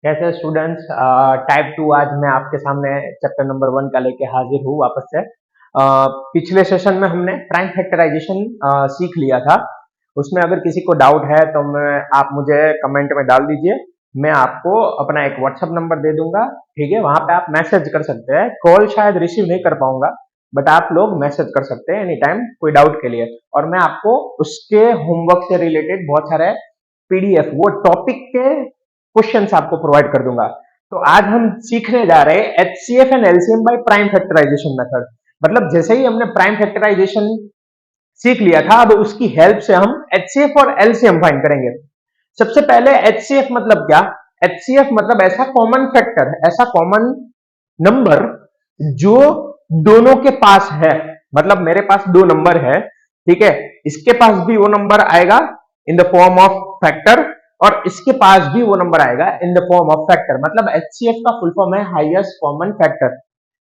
कैसे students, type 2 आज मैं आपके सामने चैप्टर नंबर 1 का लेके हाजिर हूँ वापस से। पिछले सेशन में हमने प्राइम फैक्टराइजेशन सीख लिया था। उसमें अगर किसी को डाउट है तो आप मुझे कमेंट में डाल दीजिए। मैं आपको अपना एक व्हाट्सएप नंबर दे दूंगा, ठीक है? वहां पे आप मैसेज कर सकते हैं। कॉल शायद रिसीव नहीं कर पाऊंगा, बट आप लोग मैसेज कर सकते हैं एनी टाइम कोई डाउट के लिए। और मैं आपको उसके होमवर्क से रिलेटेड बहुत सारे पीडीएफ, वो टॉपिक के क्वेश्चंस आपको प्रोवाइड कर दूंगा। तो आज हम सीखने जा रहे हैं HCF and LCM by prime factorization method. मतलब जैसे ही हमने प्राइम फैक्टराइजेशन सीख लिया था, अब उसकी हेल्प से हम एचसीएफ और एलसीएम फाइंड करेंगे। सबसे पहले एचसीएफ मतलब क्या? एचसीएफ मतलब ऐसा कॉमन फैक्टर, ऐसा कॉमन नंबर जो दोनों के पास है। मतलब मेरे पास दो नंबर है, ठीक है? इसके पास भी वो नंबर आएगा in the form of factor, और इसके पास भी वो नंबर आएगा in the form of factor. मतलब एचसीएफ का फुल फॉर्म है हाईएस्ट कॉमन फैक्टर,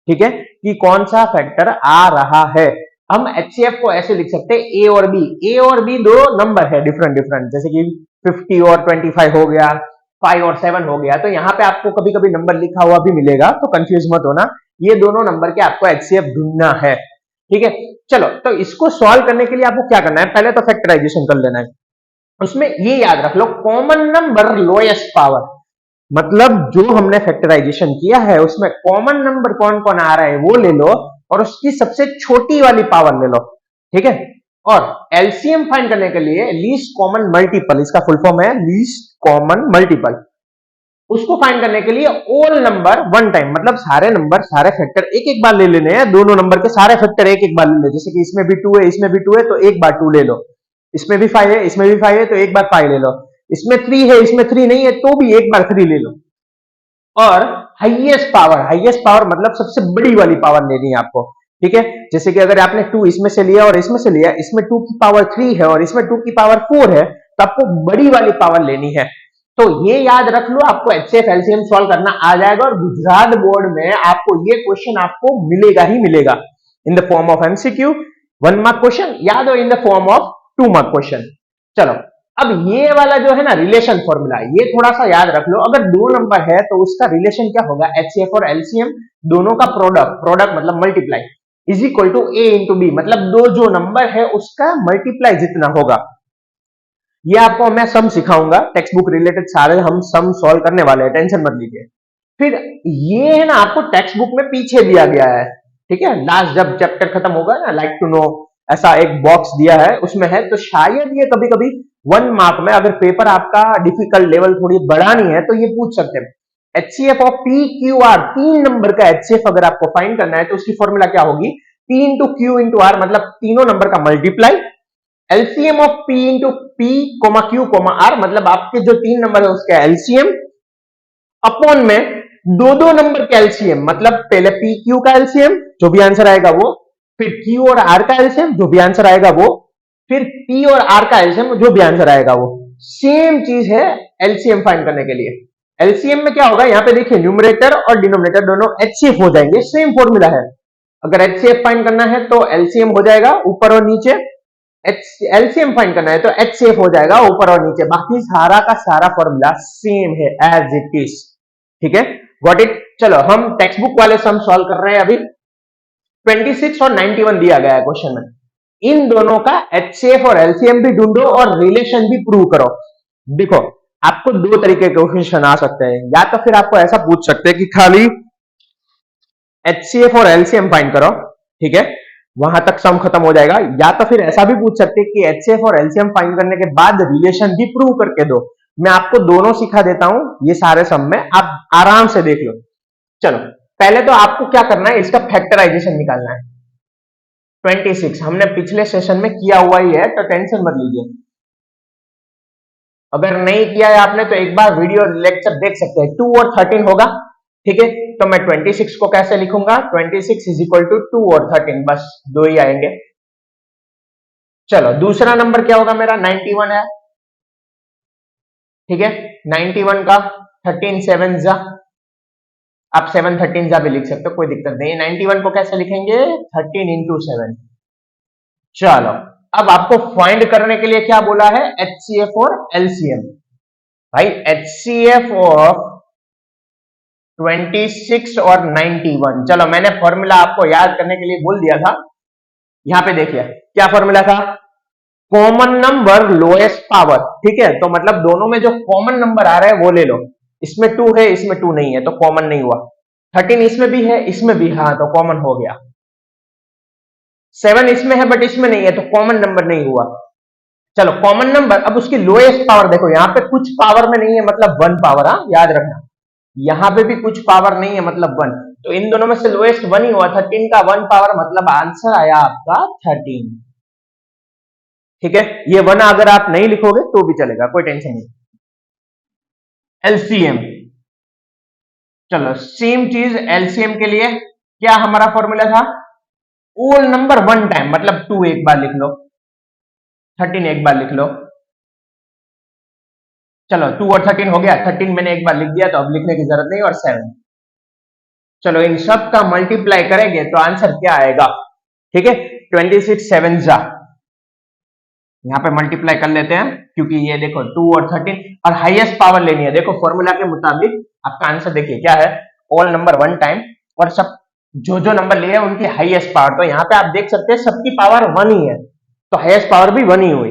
ठीक है? कि कौन सा फैक्टर आ रहा है। हम एचसीएफ को ऐसे लिख सकते हैं ए और बी। ए और बी दो नंबर है डिफरेंट डिफरेंट, जैसे कि 50 और 25 हो गया, 5 और 7 हो गया। तो यहाँ पे आपको कभी कभी नंबर लिखा हुआ भी मिलेगा, तो कंफ्यूज मत होना। ये दोनों नंबर के आपको एचसीएफ ढूंढना है, ठीक है? चलो, तो इसको सॉल्व करने के लिए आपको क्या करना है? पहले तो फैक्टराइजेशन कर लेना है। उसमें ये याद रख लो, कॉमन नंबर लोएस्ट पावर। मतलब जो हमने फैक्टराइजेशन किया है उसमें कॉमन नंबर कौन कौन आ रहा है वो ले लो, और उसकी सबसे छोटी वाली पावर ले लो, ठीक है? और एलसीएम फाइंड करने के लिए लीस्ट कॉमन मल्टीपल, इसका फुल फॉर्म है लीस्ट कॉमन मल्टीपल। उसको फाइंड करने के लिए ऑल नंबर वन टाइम, मतलब सारे नंबर, सारे फैक्टर एक एक बार ले लेने हैं। दोनों नंबर के सारे फैक्टर एक एक बार ले लो। जैसे कि इसमें भी 2 है, इसमें भी 2 है, तो एक बार 2 ले लो। इसमें भी 5 है, इसमें भी 5 है, तो एक बार 5 ले लो। इसमें 3 है, इसमें 3 नहीं है, तो भी एक बार 3 ले लो। और हाईएस्ट पावर मतलब सबसे बड़ी वाली पावर लेनी है आपको, ठीक है? जैसे कि अगर आपने 2 इसमें से लिया और इसमें से लिया, इसमें 2 की पावर 3 है और इसमें 2 की पावर 4 है, तो आपको बड़ी वाली पावर लेनी है। तो ये याद रख लो, आपको एचसीएफ एलसीएम सॉल्व करना आ जाएगा, और गुजरात बोर्ड में आपको ये क्वेश्चन आपको मिलेगा ही मिलेगा in the form of MCQ, 1 mark question, या तो in the form of 2 mark question. चलो, अब ये वाला जो है ना रिलेशन फॉर्मूला, ये थोड़ा सा याद रख लो। अगर दो नंबर है तो उसका रिलेशन क्या होगा? एचसीएफ और एलसीएम दोनों का प्रोडक्ट, प्रोडक्ट मतलब multiply, is equal to A into B. मतलब दो जो नंबर है उसका मल्टीप्लाई जितना होगा। ये आपको मैं सम सिखाऊंगा, टेक्स्ट बुक रिलेटेड सारे हम सम सॉल्व करने वाले हैं, टेंशन मत लीजिए। फिर ये है ना, आपको टेक्स्ट बुक में पीछे दिया गया है, ठीक है? लास्ट जब चैप्टर खत्म होगा ना, लाइक टू नो ऐसा एक बॉक्स दिया है, उसमें है। तो शायद ये कभी कभी 1 मार्क में, अगर पेपर आपका डिफिकल्ट लेवल थोड़ी बढ़ानी है, तो ये पूछ सकते हैं। HCF of P Q R, 3 number का एचसीएफ अगर आपको फाइंड करना है तो उसकी फॉर्मूला क्या होगी? P into Q into R, मतलब तीनों नंबर का multiply. LCM of P into P comma Q comma R, मतलब आपके जो 3 नंबर है उसका एलसीएम, अपॉन में दो दो नंबर का एलसीएम। मतलब पहले पी क्यू का एलसीएम, जो भी आंसर आएगा वो, फिर क्यू और आर का एलसीएम, जो भी आंसर आएगा वो, फिर पी और आर का एलसीएम, जो भी आंसर आएगा वो। सेम चीज है एलसीएम फाइंड करने के लिए। एलसीएम में क्या होगा? यहाँ पे देखिए, न्यूमरेटर और डिनोमिनेटर दोनों एचसीएफ हो जाएंगे, सेम फॉर्मूला है। अगर एचसीएफ फाइंड करना है तो एलसीएम हो जाएगा ऊपर और नीचे, एलसीएम फाइंड करना है तो एचसीएफ हो जाएगा ऊपर और नीचे। बाकी सारा का सारा फॉर्मूला सेम है, एज इट इज, ठीक है? Got it? चलो, हम टेक्स्ट बुक वाले सम सॉल्व कर रहे हैं अभी। 26 और 91 दिया गया है क्वेश्चन में। इन दोनों का एचसीएफ और एलसीएम भी ढूंढो और रिलेशन भी प्रूव करो। देखो, आपको दो तरीके के क्वेश्चन आ सकते हैं। या तो फिर आपको ऐसा पूछ सकते हैं कि खाली एचसीएफ और एलसीएम फाइंड करो, ठीक है? वहां तक सम खत्म हो जाएगा। या तो फिर ऐसा भी पूछ सकते हैं कि एचसीएफ और एलसीएम फाइंड करने के बाद रिलेशन भी प्रूव करके दो। मैं आपको दोनों सिखा देता हूं ये सारे सम में, आप आराम से देख लो। चलो, पहले तो आपको क्या करना है, इसका फैक्टराइजेशन निकालना है। 26 हमने पिछले सेशन में किया हुआ ही है, तो टेंशन मत लीजिए। अगर नहीं किया है आपने तो एक बार वीडियो लेक्चर देख सकते हैं। 2 और 13 होगा, ठीक है? तो मैं 26 को कैसे लिखूंगा? 26 इज इक्वल टू 2 और 13, बस दो ही आएंगे। चलो, दूसरा नंबर क्या होगा मेरा? 91 है, ठीक है? 91 का 13 7 जा, आप 7 13 जा भी लिख सकते हो, कोई दिक्कत नहीं है। 91 को कैसे लिखेंगे? 13 इंटू 7। चलो, अब आपको फाइंड करने के लिए क्या बोला है? एचसीएफ और एलसीएम। भाई, एचसीएफ ऑफ 26 और 91। चलो मैंने फॉर्मूला आपको याद करने के लिए बोल दिया था। यहां पे देखिए क्या फॉर्मूला था, कॉमन नंबर लोएस्ट पावर। ठीक है, तो मतलब दोनों में जो कॉमन नंबर आ रहा है वो ले लो। इसमें 2 है, इसमें 2 नहीं है, तो कॉमन नहीं हुआ। 13 इसमें भी है, इसमें भी, हाँ तो कॉमन हो गया। 7 इसमें है बट इसमें नहीं है, तो कॉमन नंबर नहीं हुआ। चलो कॉमन नंबर, अब उसकी लोएस्ट पावर देखो, यहाँ पे कुछ पावर में नहीं है मतलब 1 पावर, हाँ याद रखना। यहाँ पे भी कुछ पावर नहीं है मतलब 1, तो इन दोनों में से लोएस्ट 1 ही हुआ। 13 का 1 पावर मतलब आंसर आया आपका 13। ठीक है, ये 1 अगर आप नहीं लिखोगे तो भी चलेगा, कोई टेंशन नहीं। एलसीएम, चलो सेम चीज एलसीएम के लिए क्या हमारा फॉर्मूला था, ओल नंबर 1 टाइम, मतलब 2 एक बार लिख लो, 13 एक बार लिख लो। चलो 2 और 13 हो गया, 13 मैंने एक बार लिख दिया तो अब लिखने की जरूरत नहीं, और 7। चलो इन सब का मल्टीप्लाई करेंगे तो आंसर क्या आएगा। ठीक है, 26 7 जा, यहाँ पे मल्टीप्लाई कर लेते हैं, क्योंकि ये देखो 2 और 13 और हाईएस्ट पावर लेनी है। देखो फॉर्मूला के मुताबिक आपका आंसर देखिए क्या है, ऑल नंबर 1 टाइम, और सब जो जो नंबर लिए उनकी हाईएस्ट पावर। तो यहाँ पे आप देख सकते हैं सबकी पावर 1 ही है, तो हाईएस्ट पावर भी 1 ही हुई।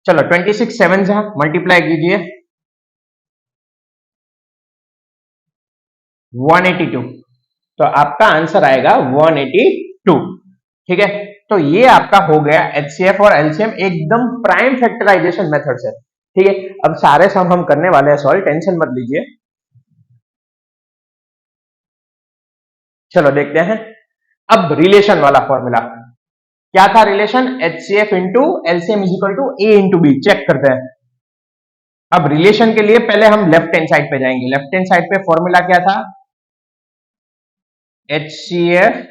चलो 26 7 जा मल्टीप्लाई कीजिए, 182, तो आपका आंसर आएगा 182। ठीक है, तो ये आपका हो गया एचसीएफ और एलसीएम एकदम प्राइम फैक्टराइजेशन मेथड से। ठीक है, अब सारे सम हम करने वाले हैं सॉल्व, टेंशन मत लीजिए। चलो देखते हैं अब रिलेशन वाला फॉर्मूला क्या था। Relation HCF into LCM is equal to A into B, check करते हैं। अब रिलेशन के लिए पहले हम लेफ्ट हैंड साइड पे जाएंगे। लेफ्ट हैंड साइड पे फॉर्मूला क्या था, एचसीएफ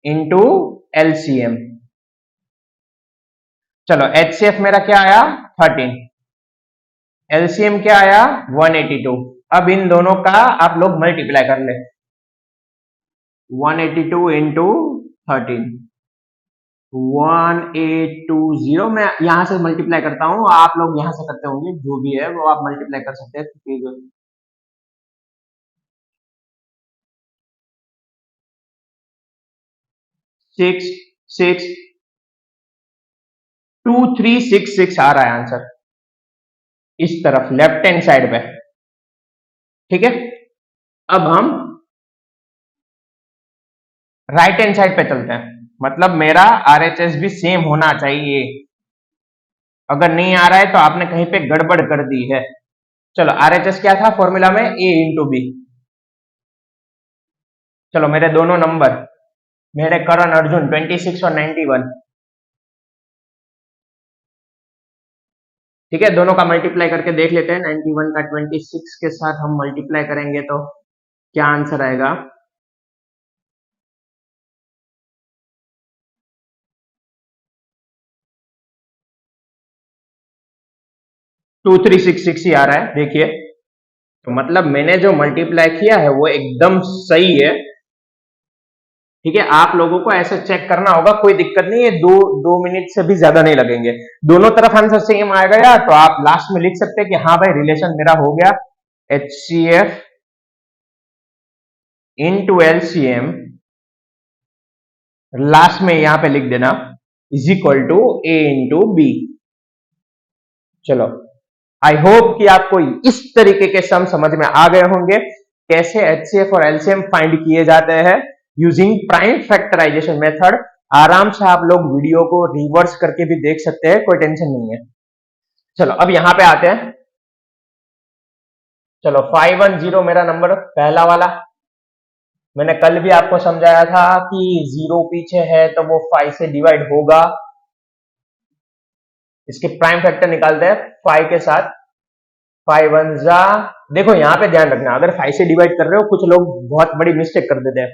इंटू एलसीएम। चलो एचसीएफ मेरा क्या आया 13, एलसीएम क्या आया 182। अब इन दोनों का आप लोग मल्टीप्लाई कर ले, 182 इंटू 13, 1820। मैं यहां से मल्टीप्लाई करता हूं, आप लोग यहां से करते होंगे, जो भी है वो आप मल्टीप्लाई कर सकते हैं। 66236 आ रहा है आंसर इस तरफ लेफ्ट हैंड साइड पे। ठीक है, अब हम राइट हैंड साइड पे चलते हैं, मतलब मेरा आरएचएस भी सेम होना चाहिए। अगर नहीं आ रहा है तो आपने कहीं पे गड़बड़ कर दी है। चलो आरएचएस क्या था फॉर्मूला में, ए इंटू बी। चलो मेरे दोनों नंबर, मेरे करण अर्जुन 26 और 91। ठीक है, दोनों का मल्टीप्लाई करके देख लेते हैं। 91 का 26 के साथ हम मल्टीप्लाई करेंगे तो क्या आंसर आएगा, 2366 ही आ रहा है देखिए। तो मतलब मैंने जो मल्टीप्लाई किया है वो एकदम सही है। ठीक है, आप लोगों को ऐसे चेक करना होगा, कोई दिक्कत नहीं है, 2 मिनट से भी ज्यादा नहीं लगेंगे। दोनों तरफ आंसर सेम आएगा यार, तो आप लास्ट में लिख सकते हैं कि हाँ भाई रिलेशन मेरा हो गया, एचसीएफ इंटू एलसीएम, लास्ट में यहां पे लिख देना is equal to A into B. चलो आई होप कि आपको इस तरीके के सम समझ में आ गए होंगे, कैसे एचसीएफ और एलसीएम फाइंड किए जाते हैं यूजिंग प्राइम फैक्टराइजेशन मेथड। आराम से आप लोग वीडियो को रिवर्स करके भी देख सकते हैं, कोई टेंशन नहीं है। चलो अब यहां पे आते हैं। चलो 510 मेरा नंबर पहला वाला, मैंने कल भी आपको समझाया था कि 0 पीछे है तो वो 5 से डिवाइड होगा। इसके प्राइम फैक्टर निकालते हैं 5 के साथ। 5 वन जा, देखो यहाँ पे ध्यान रखना, अगर 5 से डिवाइड कर रहे हो, कुछ लोग बहुत बड़ी मिस्टेक कर देते हैं।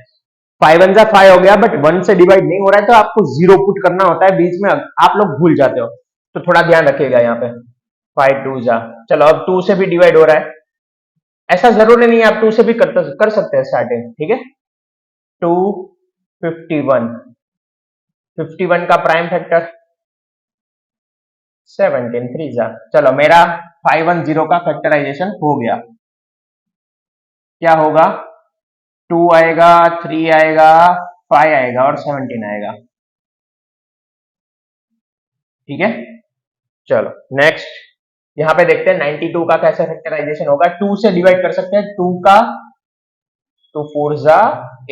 5 वन जा 5 हो गया, बट 1 से डिवाइड नहीं हो रहा है तो आपको 0 पुट करना होता है बीच में, आप लोग भूल जाते हो, तो थोड़ा ध्यान रखिएगा यहाँ पे। 5 टू जा, चलो अब 2 से भी डिवाइड हो रहा है, ऐसा जरूरी नहीं है, आप 2 से भी कर सकते हैं स्टार्टिंग। ठीक है, 2 51, 51 का प्राइम फैक्टर 17 3 जा। चलो मेरा 510 का फैक्टराइजेशन हो गया। क्या होगा, 2 आएगा, 3 आएगा, 5 आएगा और 17 आएगा। ठीक है, चलो नेक्स्ट यहाँ पे देखते हैं 92 का कैसे फैक्टराइजेशन होगा। 2 से डिवाइड कर सकते हैं, 2 का 2 4 जा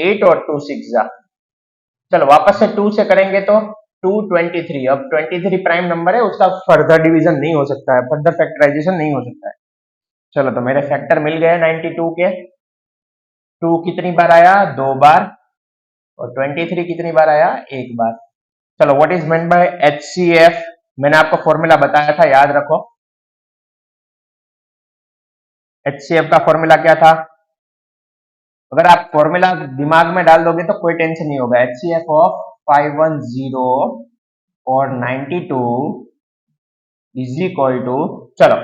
8 और 2 6 जा। चलो वापस से 2 से करेंगे तो 223। अब 23 प्राइम नंबर है, उसका फर्दर डिवीजन नहीं हो सकता है, फर्दर फैक्टराइजेशन नहीं हो सकता है। चलो तो मेरे फैक्टर मिल गए 92 के। 2 कितनी बार आया, 2 बार, और 23 कितनी बार आया, 1 बार। चलो what is meant by HCF, मैंने आपको फॉर्मूला बताया था, याद रखो। HCF का फॉर्मूला क्या था, अगर आप फॉर्मूला दिमाग में डाल दोगे तो कोई टेंशन नहीं होगा। HCF ऑफ 510 और 92 इज इक्वल टू, चलो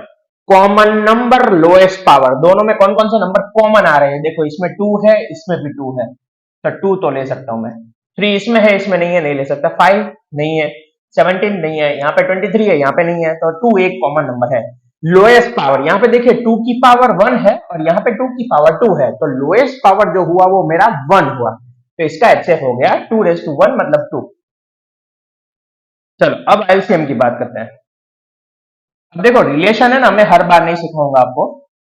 कॉमन नंबर लोएस्ट पावर, दोनों में कौन कौन से नंबर कॉमन आ रहे हैं, देखो इसमें 2 है, इसमें भी 2 है, तो 2 तो ले सकता हूं मैं। 3 इसमें है, इसमें नहीं है, नहीं ले सकता। 5 नहीं है, 17 नहीं है, यहाँ पे 23 है, यहाँ पे नहीं है, तो 2 एक कॉमन नंबर है। लोएस्ट पावर यहाँ पे देखिए 2 की पावर 1 है और यहाँ पे 2 की पावर 2 है, तो लोएस्ट पावर जो हुआ वो मेरा 1 हुआ, तो इसका HCF हो गया 2 raised to 1 मतलब 2। चलो अब एलसीएम की बात करते हैं। अब देखो रिलेशन है ना, मैं हर बार नहीं सिखाऊंगा आपको,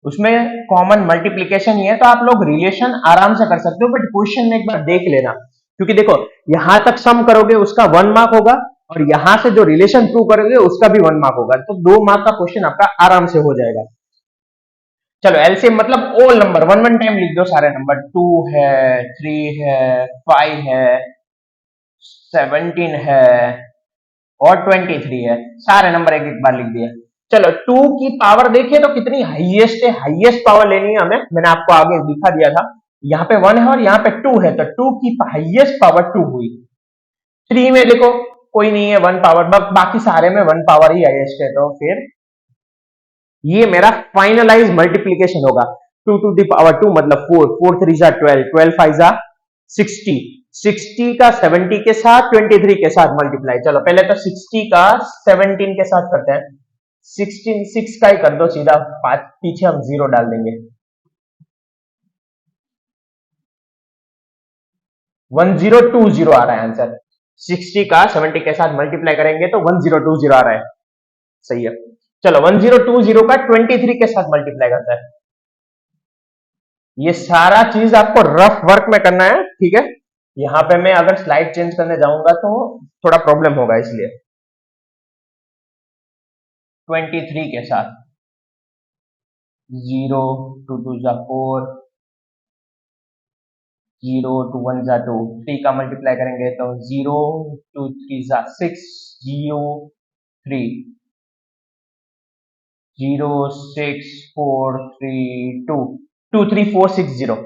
उसमें कॉमन मल्टीप्लीकेशन ही है, तो आप लोग रिलेशन आराम से कर सकते हो, बट क्वेश्चन में एक बार देख लेना, क्योंकि देखो यहां तक सम करोगे उसका 1 मार्क होगा और यहां से जो रिलेशन प्रूव करोगे उसका भी 1 मार्क होगा, तो 2 मार्क का क्वेश्चन आपका आराम से हो जाएगा। चलो एलसीएम मतलब all number, one one time लिख दो सारे नंबर, 2 है, 3 है, 5 है, 17 है और 23 है, सारे नंबर एक एक बार लिख दिए। चलो 2 की पावर देखिए तो कितनी हाईएस्ट है, हाईएस्ट पावर लेनी है हमें, मैंने आपको आगे दिखा दिया था, यहाँ पे 1 है और यहाँ पे 2 है, तो 2 की हाईएस्ट पावर 2 हुई। 3 में देखो कोई नहीं है 1 पावर, बाकी सारे में 1 पावर ही हाईएस्ट है, तो फिर ये मेरा फाइनलाइज मल्टीप्लीकेशन होगा। 2 टू द पावर 2 मतलब 4, 4 3 जा 12, 12 5 जा 60, 60 का 70 के साथ 23 के साथ मल्टीप्लाई। चलो पहले तो 60 का 17 के साथ करते हैं, 16 6 का ही कर दो सीधा, पीछे हम 0 डाल देंगे। 1020 आ रहा है आंसर, 60 का 70 के साथ मल्टीप्लाई करेंगे तो 1020 आ रहा है, सही है। चलो 1020 का 23 के साथ मल्टीप्लाई करता है। ये सारा चीज आपको रफ वर्क में करना है, ठीक है। यहां पे मैं अगर स्लाइड चेंज करने जाऊंगा तो थोड़ा प्रॉब्लम होगा, इसलिए 23 के साथ 0 2 2 जा 4, 0 2 1 जा 2, 3 का मल्टीप्लाई करेंगे तो 0 2 3 जा 6, 0 3, 0 6 4 3 2 2 3 4 6 0।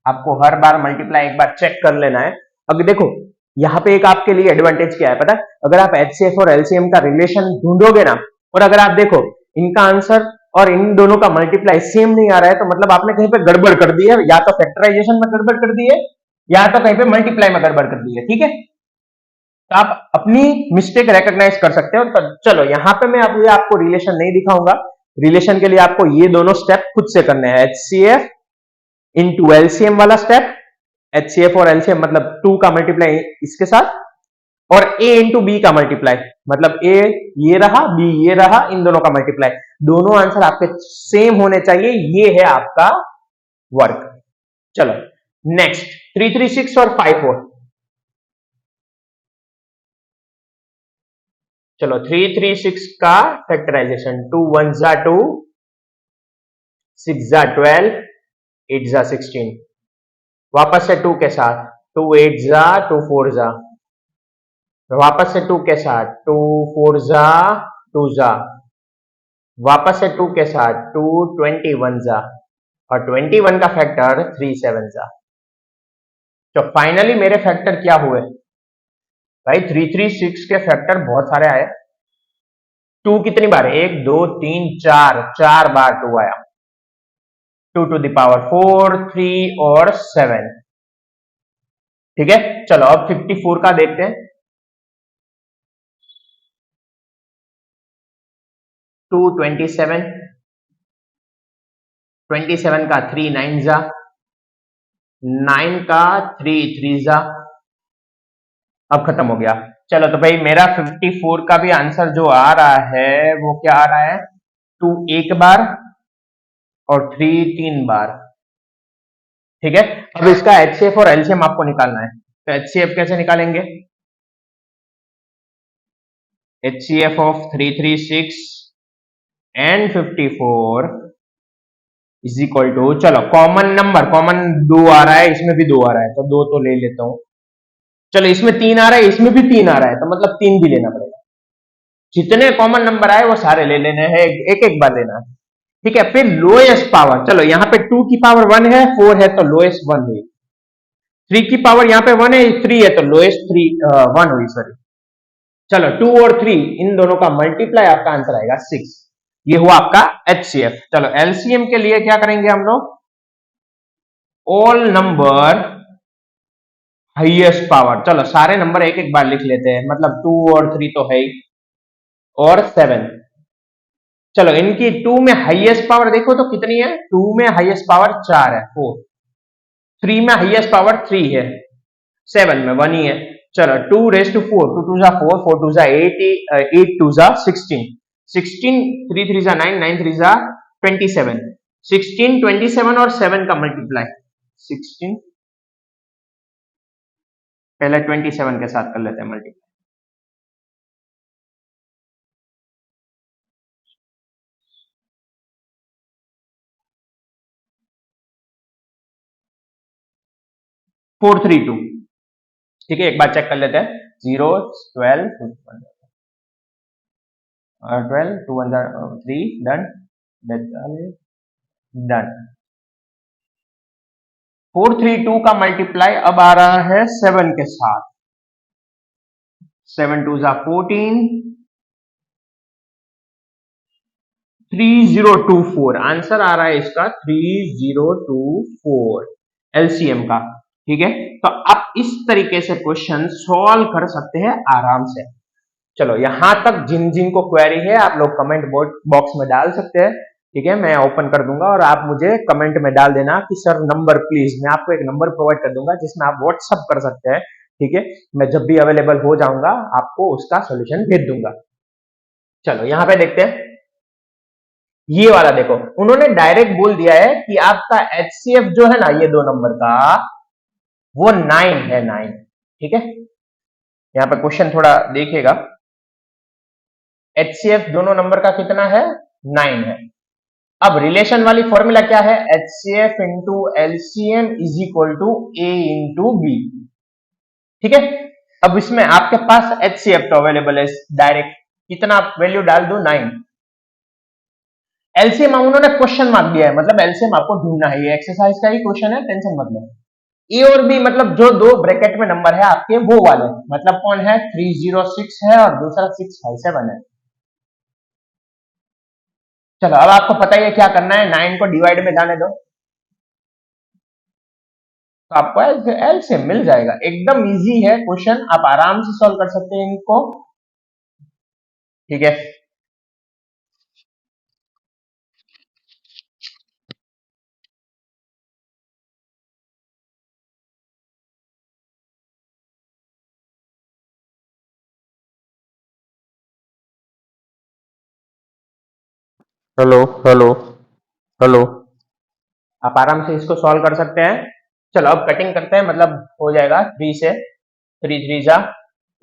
आपको हर बार मल्टीप्लाई एक बार चेक कर लेना है। अब देखो यहाँ पे एक आपके लिए एडवांटेज क्या है पता है, अगर आप HCF और LCM का रिलेशन ढूंढोगे ना, और अगर आप देखो इनका आंसर और इन दोनों का मल्टीप्लाई सेम नहीं आ रहा है, तो मतलब आपने कहीं पे गड़बड़ कर दी है, या तो फैक्टराइजेशन में गड़बड़ कर दी है या तो कहीं पे मल्टीप्लाई में गड़बड़ कर दी है, ठीक है। तो आप अपनी मिस्टेक रिकॉग्नाइज कर सकते हो। तो चलो यहाँ पे मैं अभी आपको रिलेशन नहीं दिखाऊंगा, रिलेशन के लिए आपको ये दोनों स्टेप खुद से करने हैं, HCF इंटू एलसीएम वाला स्टेप, HCF और एलसीएम मतलब 2 का मल्टीप्लाई इसके साथ, और A इंटू बी का मल्टीप्लाई मतलब A ये रहा, B ये रहा, इन दोनों का मल्टीप्लाई, दोनों आंसर आपके सेम होने चाहिए, ये है आपका वर्क। चलो नेक्स्ट 336 और 54। चलो 336 का फैक्टराइजेशन, 2 1 जा 2, 6 जा 12, 8 जा 16, वापस से 2 के साथ 2 8 जा 2 4 जा, वापस से 2 के साथ 2 4 जा 2 जा, वापस से 2 के साथ 2 21 जा, और 21 का फैक्टर 3 7 जा। तो फाइनली मेरे फैक्टर क्या हुए भाई, 336 के फैक्टर बहुत सारे आए। 2 कितनी बार, 1 2 3 4, 4 बार 2 आया, 2 टू द पावर 4 3 और 7, ठीक है। चलो अब 54 का देखते हैं, 2 27, 27 का 3 9 जा, 9 का 3 3 जा। अब खत्म हो गया। चलो तो भाई मेरा 54 का भी आंसर जो आ रहा है वो क्या आ रहा है, 2 एक बार और 3 3 बार। ठीक है, अब इसका एचसीएफ और एलसीएम आपको निकालना है। तो एचसीएफ कैसे निकालेंगे, HCF of 336 and 54 is equal to, चलो कॉमन नंबर, कॉमन 2 आ रहा है, इसमें भी 2 आ रहा है तो 2 तो ले लेता हूं। चलो इसमें 3 आ रहा है, इसमें भी 3 आ रहा है, तो मतलब 3 भी लेना पड़ेगा। जितने कॉमन नंबर आए वो सारे ले लेने हैं, एक एक बार लेना है। ठीक है, फिर लोएस्ट पावर, चलो यहाँ पे 2 की पावर 1 है, 4 है तो लोएस्ट 1 हुई। 3 की पावर यहाँ पे 1 है, 3 है तो लोएस्ट 1 हुई, सॉरी। चलो 2 और 3 इन दोनों का मल्टीप्लाई, आपका आंसर आएगा 6। ये हुआ आपका एचसीएफ। चलो एलसीएम के लिए क्या करेंगे हम लोग, ऑल नंबर हाईएस्ट पावर। चलो सारे नंबर एक एक बार लिख लेते हैं, मतलब 2 और 3 तो है ही, और 7। चलो इनकी 2 में हाईएस्ट पावर देखो तो कितनी है, 2 में हाईएस्ट पावर 4 है, 4। 3 में हाईएस्ट पावर 3 है, 7 में 1 ही है। चलो 2 रेज टू 4, 2 2 जा 4, 4 2 जा 8, 8 2 जा 16, 16 3 3 जा 9, 9 3 जा 27, 16 27 और 7 का मल्टीप्लाई, 16 पहले 27 के साथ कर लेते हैं मल्टीप्लाई। 432। ठीक है, एक बार चेक कर लेते हैं, 0 12 12 2 1 3 डन, डन। 432 का मल्टीप्लाई अब आ रहा है 7 के साथ, 7 2 जा 14, 3024 आंसर आ रहा है इसका, 3024 एलसीएम का। ठीक है, तो आप इस तरीके से क्वेश्चन सॉल्व कर सकते हैं आराम से। चलो यहां तक जिन जिन को क्वेरी है आप लोग कमेंट बॉक्स में डाल सकते हैं। ठीक है, मैं ओपन कर दूंगा और आप मुझे कमेंट में डाल देना कि सर नंबर प्लीज, मैं आपको एक नंबर प्रोवाइड कर दूंगा जिसमें आप व्हाट्सअप कर सकते हैं। ठीक है, मैं जब भी अवेलेबल हो जाऊंगा आपको उसका सोल्यूशन भेज दूंगा। चलो यहां पे देखते हैं, ये वाला देखो, उन्होंने डायरेक्ट बोल दिया है कि आपका एचसीएफ जो है ना, ये 2 नंबर का, वो 9 है, 9। ठीक है, यहां पे क्वेश्चन थोड़ा देखिएगा, एचसीएफ दोनों नंबर का कितना है, 9 है। अब रिलेशन वाली फॉर्मूला क्या है, HCF into LCM is equal to A into B. ठीक है, अब इसमें आपके पास एचसीएफ तो अवेलेबल है डायरेक्ट, कितना वैल्यू डाल दो, 9। एलसीएम उन्होंने क्वेश्चन मार्क दिया है, मतलब एलसीएम आपको ढूंढना है, ये एक्सरसाइज का ही क्वेश्चन है, टेंशन मत लो। ए और बी मतलब जो 2 ब्रैकेट में नंबर है आपके वो वाले, मतलब कौन है, 306 है और दूसरा 657 है। चलो अब आपको पता ही है क्या करना है, 9 को डिवाइड में जाने दो तो आपको एलसीएम मिल जाएगा। एकदम इजी है क्वेश्चन, आप आराम से सॉल्व कर सकते हैं इनको। ठीक है, हेलो हेलो हेलो, आप आराम से इसको सॉल्व कर सकते हैं। चलो अब कटिंग करते हैं, मतलब हो जाएगा 3 से, 3 3 जा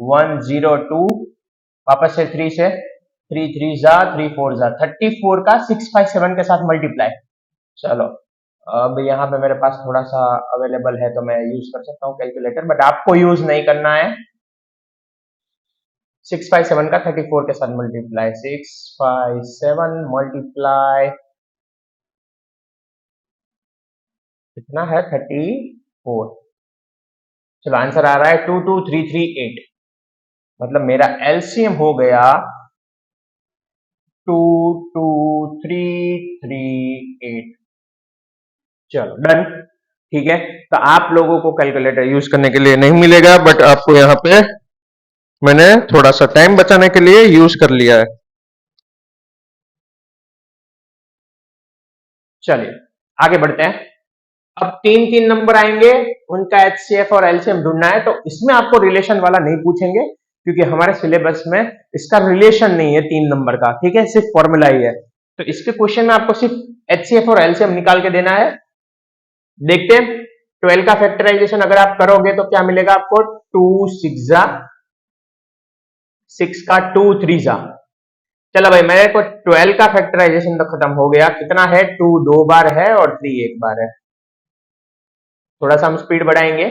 102, वापस से 3 से, 3 3 जा 3 4 जा 34 का 657 के साथ मल्टीप्लाई। चलो अब यहाँ पे मेरे पास थोड़ा सा अवेलेबल है तो मैं यूज कर सकता हूँ कैलकुलेटर, बट आपको यूज नहीं करना है। 657 का 34 के साथ मल्टीप्लाई, 657 मल्टीप्लाई कितना है, 34। चलो आंसर आ रहा है 22338, मतलब मेरा एलसीएम हो गया 22338। चलो डन। ठीक है, तो आप लोगों को कैलकुलेटर यूज करने के लिए नहीं मिलेगा, बट आपको यहाँ पे मैंने थोड़ा सा टाइम बचाने के लिए यूज कर लिया है। चलिए आगे बढ़ते हैं। अब तीन तीन नंबर आएंगे, उनका एचसीएफ और एलसीएम ढूंढना है। तो इसमें आपको रिलेशन वाला नहीं पूछेंगे, क्योंकि हमारे सिलेबस में इसका रिलेशन नहीं है तीन नंबर का, ठीक है, सिर्फ फॉर्मूला ही है। तो इसके क्वेश्चन में आपको सिर्फ एचसीएफ और एलसीएम निकाल के देना है। देखते हैं 12 का फैक्टराइजेशन अगर आप करोगे तो क्या मिलेगा आपको, 2 6 जा 6 का 2 3 जा। चलो भाई, मेरे को 12 का फैक्टराइजेशन तो खत्म हो गया। कितना है, 2 दो बार है और 3 एक बार है। थोड़ा सा हम स्पीड बढ़ाएंगे।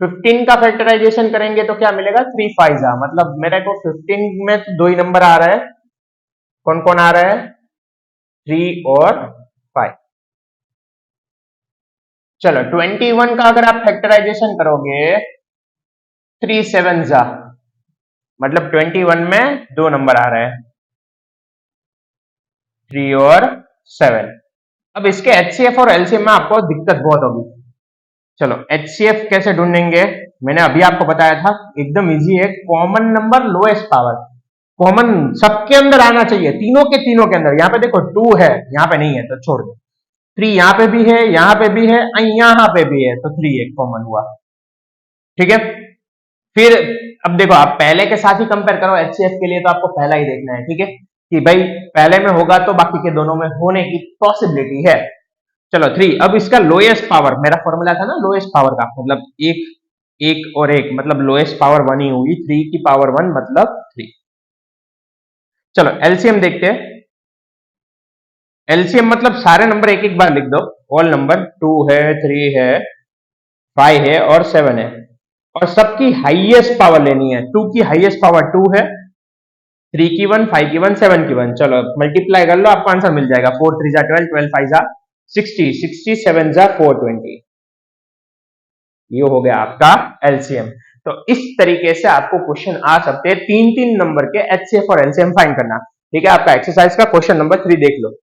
15 का फैक्टराइजेशन करेंगे तो क्या मिलेगा, 3 5 जा। मतलब मेरे को 15 में तो दो ही नंबर आ रहा है। कौन कौन आ रहा है, 3 और 5। चलो 21 का अगर आप फैक्टराइजेशन करोगे, 3 7 जा, मतलब 21 में दो नंबर आ रहा है, 3 और 7। अब इसके एचसीएफ और एलसीएम में आपको दिक्कत बहुत होगी। चलो एचसीएफ कैसे ढूंढेंगे, मैंने अभी आपको बताया था, एकदम इजी है। Common number lowest power, common सबके अंदर आना चाहिए, तीनों के अंदर। यहाँ पे देखो 2 है, यहाँ पे नहीं है तो छोड़ दो। 3 यहाँ पे भी है, यहाँ पे भी है, यहाँ पे भी है, तो 3 एक कॉमन हुआ, ठीक है। फिर अब देखो, आप पहले के साथ ही कंपेयर करो एचसीएफ के लिए, तो आपको पहला ही देखना है, ठीक है, कि भाई पहले में होगा तो बाकी के दोनों में होने की पॉसिबिलिटी है। चलो 3, अब इसका लोएस्ट पावर, मेरा फॉर्मूला था ना लोएस्ट पावर का, मतलब एक एक और एक, मतलब लोएस्ट पावर 1 ही होगी, 3 की पावर 1 मतलब 3। चलो एलसीएम देखते हैं। एलसीएम मतलब सारे नंबर एक एक बार लिख दो, ऑल नंबर, 2 है, 3 है, 5 है और 7 है, और सबकी हाईएस्ट पावर लेनी है। 2 की हाईएस्ट पावर 2 है, 3 की 1, 5 की 1, 7 की 1। चलो मल्टीप्लाई कर लो, आपको आंसर मिल जाएगा। 4 3 जा 12, 12 5 जा 60, 60 7 जा 420। ये हो गया आपका एलसीएम। तो इस तरीके से आपको क्वेश्चन आ सकते हैं, तीन तीन नंबर के एचसीएफ और एलसीएम फाइंड करना, ठीक है। आपका एक्सरसाइज का क्वेश्चन नंबर 3 देख लो।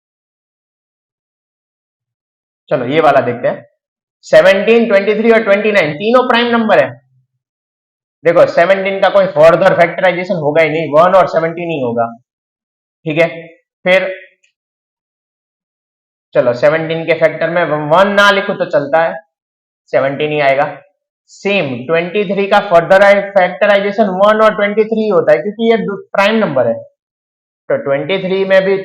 चलो ये वाला देखते हैं। 17, 23 और 29 तीनों प्राइम नंबर है। देखो 17 का कोई फर्दर फैक्टराइजेशन होगा ही नहीं, 1 और 17 ही होगा, ठीक है। फिर चलो 17 के फैक्टर में 1 ना लिखो तो चलता है, 17 ही आएगा। सेम 23 का फर्दर फैक्टराइजेशन 1 और 23 होता है, क्योंकि ये प्राइम नंबर है। तो 23 में भी